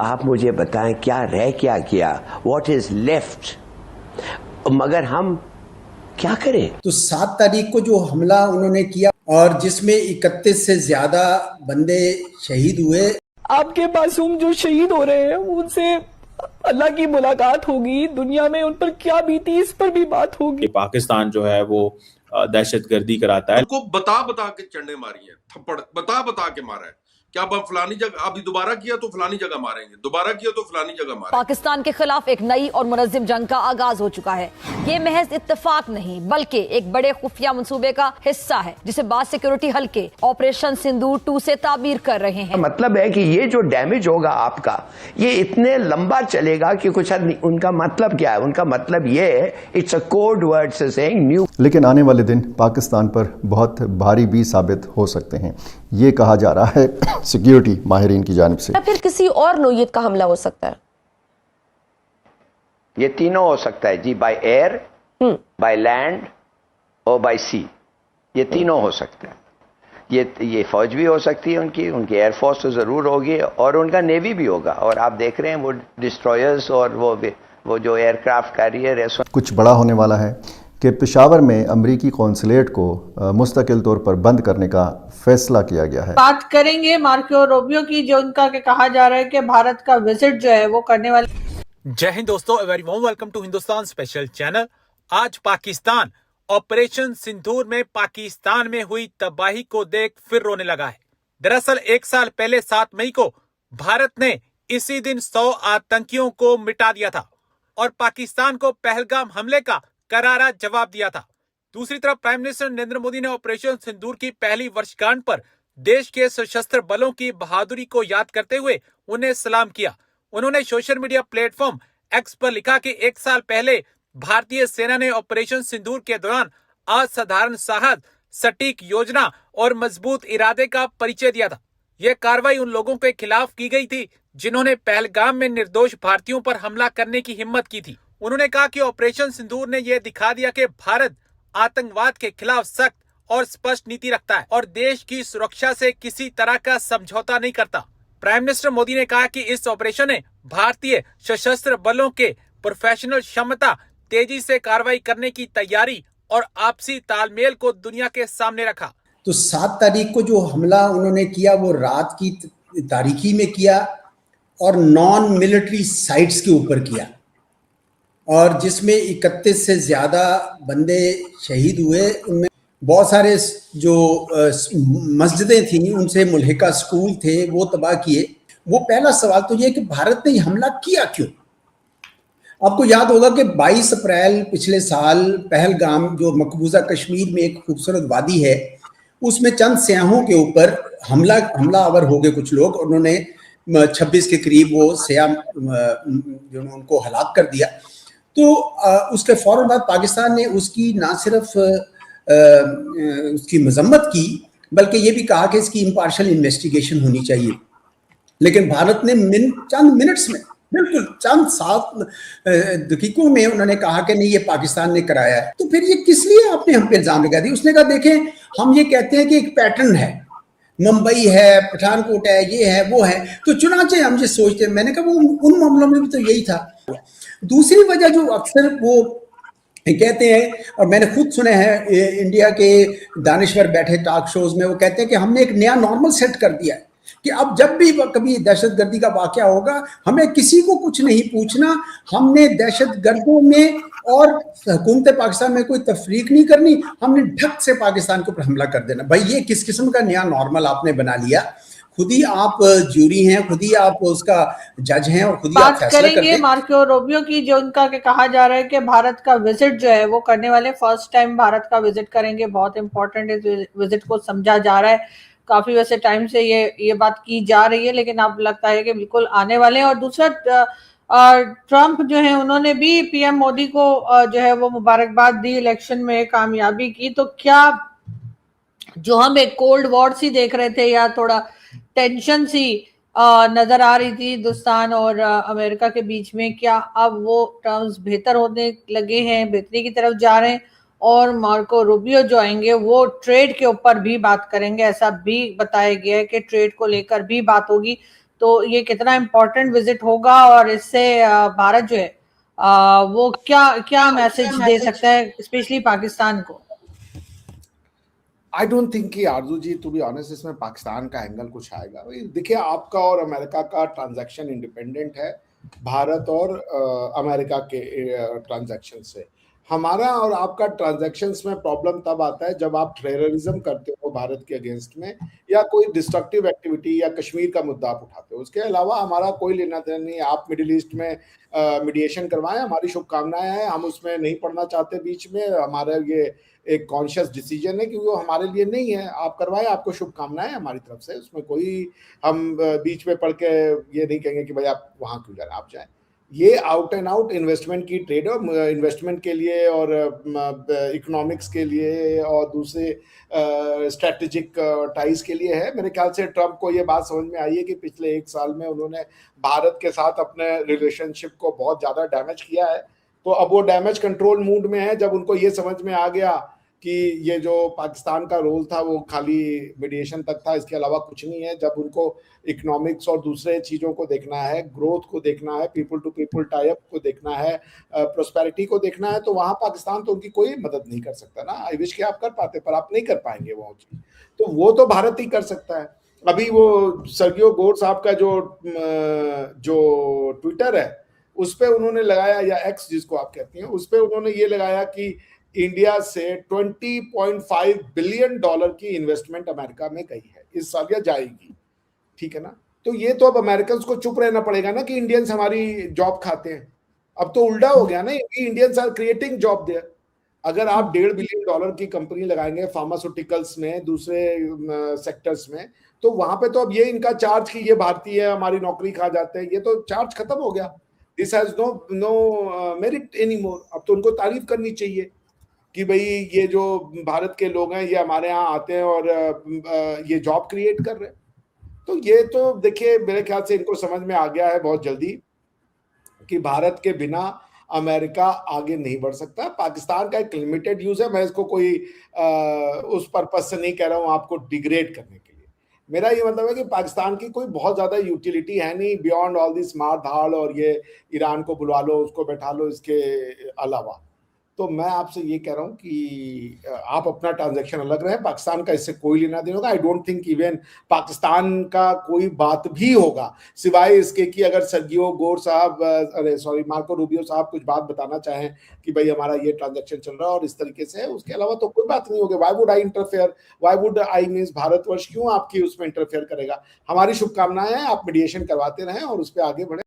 आप मुझे बताएं क्या रह क्या गया, व्हाट इज लेफ्ट, मगर हम क्या करें। तो 7 तारीख को जो हमला उन्होंने किया और जिसमें 31 से ज्यादा बंदे शहीद हुए। आपके मासूम जो शहीद हो रहे हैं उनसे अल्लाह की मुलाकात होगी, दुनिया में उन पर क्या बीती इस पर भी बात होगी। पाकिस्तान जो है वो दहशतगर्दी कराता है। उनको बता बता के चंडे मारी हैं, थप्पड़ बता बता के मारा है। क्या अब फलानी जगह अभी दोबारा किया तो फलानी जगह मारेंगे, दोबारा किया तो फलानी जगह मारेंगे। पाकिस्तान के खिलाफ एक नई और मुनज़्ज़म जंग का आगाज हो चुका है। ये महज इत्तेफाक नहीं बल्कि एक बड़े खुफिया मंसूबे का हिस्सा है जिसे बाद सिक्योरिटी हल्के ऑपरेशन सिंदूर 2 से ताबीर कर रहे हैं। मतलब है कि ये जो डैमेज होगा आपका, ये इतने लंबा चलेगा कि कुछ हद नहीं। उनका मतलब क्या है? उनका मतलब ये है, इट्स अ कोड वर्ड से सेइंग न्यू। लेकिन आने वाले दिन पाकिस्तान पर बहुत भारी भी साबित हो सकते हैं, ये कहा जा रहा है सिक्योरिटी माहिरीन की जानिब से। या फिर किसी और नौयत का हमला हो सकता है? ये तीनों हो सकता है जी, बाय एयर, बाय लैंड और बाय सी। ये तीनों हो सकता है। ये फौज भी हो सकती है, उनकी एयरफोर्स तो जरूर होगी और उनका नेवी भी होगा। और आप देख रहे हैं वो डिस्ट्रॉयर्स और वो जो एयरक्राफ्ट कैरियर है। कुछ बड़ा होने वाला है कि पेशावर में अमरीकी कौंसलेट को मुस्तकिल तौर पर बंद करने का फैसला किया गया है। बात करेंगे मार्को रूबियो की, जो उनका के कहा जा रहा है कि भारत का विजिट जो है वो करने वाले। जय हिंद दोस्तों, very warm welcome to Hindustan special channel. आज पाकिस्तान ऑपरेशन सिंदूर में पाकिस्तान में हुई तबाही को देख फिर रोने लगा है। दरअसल 1 साल पहले 7 मई को भारत ने इसी दिन 100 आतंकियों को मिटा दिया था और पाकिस्तान को पहलगाम हमले का करारा जवाब दिया था। दूसरी तरफ प्राइम मिनिस्टर नरेंद्र मोदी ने ऑपरेशन सिंदूर की पहली वर्षगांठ पर देश के सशस्त्र बलों की बहादुरी को याद करते हुए उन्हें सलाम किया। उन्होंने सोशल मीडिया प्लेटफॉर्म एक्स पर लिखा कि 1 साल पहले भारतीय सेना ने ऑपरेशन सिंदूर के दौरान असाधारण साहस, सटीक योजना और मजबूत इरादे का परिचय दिया था। यह कार्रवाई उन लोगों के खिलाफ की गई थी जिन्होंने पहलगाम में निर्दोष भारतीयों पर हमला करने की हिम्मत की थी। उन्होंने कहा कि ऑपरेशन सिंदूर ने यह दिखा दिया कि भारत आतंकवाद के खिलाफ सख्त और स्पष्ट नीति रखता है और देश की सुरक्षा से किसी तरह का समझौता नहीं करता। प्राइम मिनिस्टर मोदी ने कहा कि इस ऑपरेशन ने भारतीय सशस्त्र बलों के प्रोफेशनल क्षमता, तेजी से कार्रवाई करने की तैयारी और आपसी तालमेल को दुनिया के सामने रखा। तो 7 तारीख को जो हमला उन्होंने किया वो रात की तारीखी में किया और नॉन मिलिट्री साइट्स के ऊपर किया और जिसमें 31 से ज्यादा बंदे शहीद हुए। उनमें बहुत सारे जो मस्जिदें थी, उनसे मुल्हिका स्कूल थे, वो तबाह किए। वो पहला सवाल तो ये कि भारत ने हमला किया क्यों? आपको याद होगा कि 22 अप्रैल पिछले साल पहलगाम, जो मकबूजा कश्मीर में एक खूबसूरत वादी है, उसमें चंद सयाहों के ऊपर हमलावर हो गए कुछ लोग। उन्होंने 26 के करीब वो सयाह जो उनको हलाक कर दिया। तो उसके फौरन बाद पाकिस्तान ने उसकी ना सिर्फ उसकी मजम्मत की बल्कि ये भी कहा कि इसकी इम्पार्शियल इन्वेस्टिगेशन होनी चाहिए। लेकिन भारत ने चंद मिनट्स में, बिल्कुल चंद 7 दकीकों में उन्होंने कहा कि नहीं, ये पाकिस्तान ने कराया है। तो फिर ये किस लिए आपने हम पे इल्जाम लगा दिया? उसने कहा देखें, हम ये कहते हैं कि एक पैटर्न है, मुंबई है, पठानकोट है, ये है, वो है, तो चुनाचे हम ये सोचते हैं। मैंने कहा वो उन मामलों में भी तो यही था। दूसरी वजह जो अक्सर वो कहते हैं, और मैंने खुद सुने हैं इंडिया के दानिश्वर बैठे टॉक शोज में, वो कहते हैं कि हमने एक नया नॉर्मल सेट कर दिया है कि अब जब भी कभी दहशतगर्दी का वाकया होगा हमें किसी को कुछ नहीं पूछना, हमने दहशतगर्दों में और हुकूमत पाकिस्तान में कोई तफरीक नहीं करनी, हमने ढक से पाकिस्तान के ऊपर हमला कर देना। भाई ये किस किस्म का नया नॉर्मल आपने बना लिया? खुद ही आप जूरी हैं, खुद ही आप उसका जज हैं और खुद ही आप फैसला करते हैं। करेंगे मार्को रूबियो की, जो उनका के कहा जा रहा है कि भारत का विजिट जो है वो करने वाले, फर्स्ट टाइम भारत का विजिट करेंगे। बहुत इंपॉर्टेंट इस विजिट को समझा जा रहा है। काफी वैसे टाइम से ये बात की जा रही है, लेकिन अब लगता है कि बिल्कुल आने वाले हैं। और दूसरा, ट्रंप जो है उन्होंने भी पीएम मोदी को जो है वो मुबारकबाद दी इलेक्शन में कामयाबी की। तो क्या जो हम एक कोल्ड वॉर सी देख रहे थे या थोड़ा टेंशन सी नजर आ रही थी हिंदुस्तान और अमेरिका के बीच में, क्या अब वो टर्म्स बेहतर होने लगे हैं, बेहतरी की तरफ जा रहे हैं? और मार्को रूबियो जो आएंगे वो ट्रेड के ऊपर भी बात करेंगे, ऐसा भी बताया गया है कि ट्रेड को लेकर भी बात होगी। तो ये कितना इम्पोर्टेंट विजिट होगा और इससे भारत जो है वो क्या क्या मैसेज दे सकता है स्पेशली पाकिस्तान को? आई डोंट थिंक कि आरजू जी, टू बी ऑनेस्ट, इसमें पाकिस्तान का एंगल कुछ आएगा। देखिए, आपका और अमेरिका का ट्रांजैक्शन इंडिपेंडेंट है भारत और अमेरिका के ट्रांजैक्शन से। हमारा और आपका ट्रांजैक्शंस में प्रॉब्लम तब आता है जब आप टेररिज्म करते हो भारत के अगेंस्ट में, या कोई डिस्ट्रक्टिव एक्टिविटी या कश्मीर का मुद्दा आप उठाते हो। उसके अलावा हमारा कोई लेना देना नहीं। आप मिडिल ईस्ट में मीडिएशन करवाएं, हमारी शुभकामनाएं हैं। हम उसमें नहीं पढ़ना चाहते बीच में, हमारा ये एक कॉन्शियस डिसीजन है कि वो हमारे लिए नहीं है। आप करवाएं, आपको शुभकामनाएं हमारी तरफ से। उसमें कोई हम बीच में पढ़ के ये नहीं कहेंगे कि भाई आप वहां क्यों जा रहे हैं, आप जाएं। ये आउट एंड आउट इन्वेस्टमेंट की ट्रेड है, इन्वेस्टमेंट के लिए और इकोनॉमिक्स के लिए और दूसरे स्ट्रेटेजिक टाइज के लिए है। मेरे ख्याल से ट्रम्प को ये बात समझ में आई है कि पिछले 1 साल में उन्होंने भारत के साथ अपने रिलेशनशिप को बहुत ज़्यादा डैमेज किया है। तो अब वो डैमेज कंट्रोल मूड में है। जब उनको ये समझ में आ गया कि ये जो पाकिस्तान का रोल था वो खाली मीडिएशन तक था, इसके अलावा कुछ नहीं है, जब उनको इकोनॉमिक्स और दूसरे चीज़ों को देखना है, ग्रोथ को देखना है, people to people tie up को देखना है, प्रोस्पेरिटी को देखना है, तो वहाँ पाकिस्तान तो उनकी कोई मदद नहीं कर सकता ना। आई विश कि आप कर पाते, पर आप नहीं कर पाएंगे वो चीज़। तो वो तो भारत ही कर सकता है। अभी वो सर्गियो गोर साहब का जो ट्विटर है उस पर उन्होंने लगाया, या एक्स जिसको आप कहती हैं, उस पर उन्होंने ये लगाया कि इंडिया से $20.5 बिलियन की इन्वेस्टमेंट अमेरिका में गई है इस साल या जाएगी। ठीक है ना। तो ये तो अब अमेरिकन को चुप रहना पड़ेगा ना कि इंडियंस हमारी जॉब खाते हैं। अब तो उल्टा हो गया ना, Indians are creating job there. अगर आप $1.5 बिलियन की कंपनी लगाएंगे फार्मास्यूटिकल्स में, दूसरे सेक्टर्स में, तो वहां पे तो अब ये इनका चार्ज कि ये भारतीय है, हमारी नौकरी खा जाते हैं, ये तो चार्ज खत्म हो गया। This has no merit any more. अब तो उनको तारीफ करनी चाहिए कि भाई ये जो भारत के लोग हैं ये हमारे यहाँ आते हैं और ये जॉब क्रिएट कर रहे हैं। तो ये तो देखिए, मेरे ख्याल से इनको समझ में आ गया है बहुत जल्दी कि भारत के बिना अमेरिका आगे नहीं बढ़ सकता। पाकिस्तान का एक लिमिटेड यूज है। मैं इसको कोई उस पर्पज से नहीं कह रहा हूँ आपको डिग्रेड करने के लिए। मेरा ये मतलब है कि पाकिस्तान की कोई बहुत ज्यादा यूटिलिटी है नहीं बियॉन्ड ऑल दिस मार धाड़ और ये ईरान को बुला लो, उसको बैठा लो, इसके अलावा। तो मैं आपसे ये कह रहा हूँ कि आप अपना ट्रांजैक्शन अलग रहे, पाकिस्तान का इससे कोई लेना देना होगा। I don't think even Pakistan का कोई बात भी होगा, सिवाय इसके कि अगर सर्गियो गोर साहब, मार्को रूबियो साहब कुछ बात बताना चाहें कि भाई हमारा ये ट्रांजैक्शन चल रहा है और इस तरीके से है, उसके अलावा तो कोई बात नहीं होगी। Why would I interfere, why would I means Bharatvarsh क्यों आपकी उसमें इंटरफेयर करेगा। हमारी शुभकामनाएं हैं, आप मीडिएशन करवाते रहें और उस पर आगे बढ़े।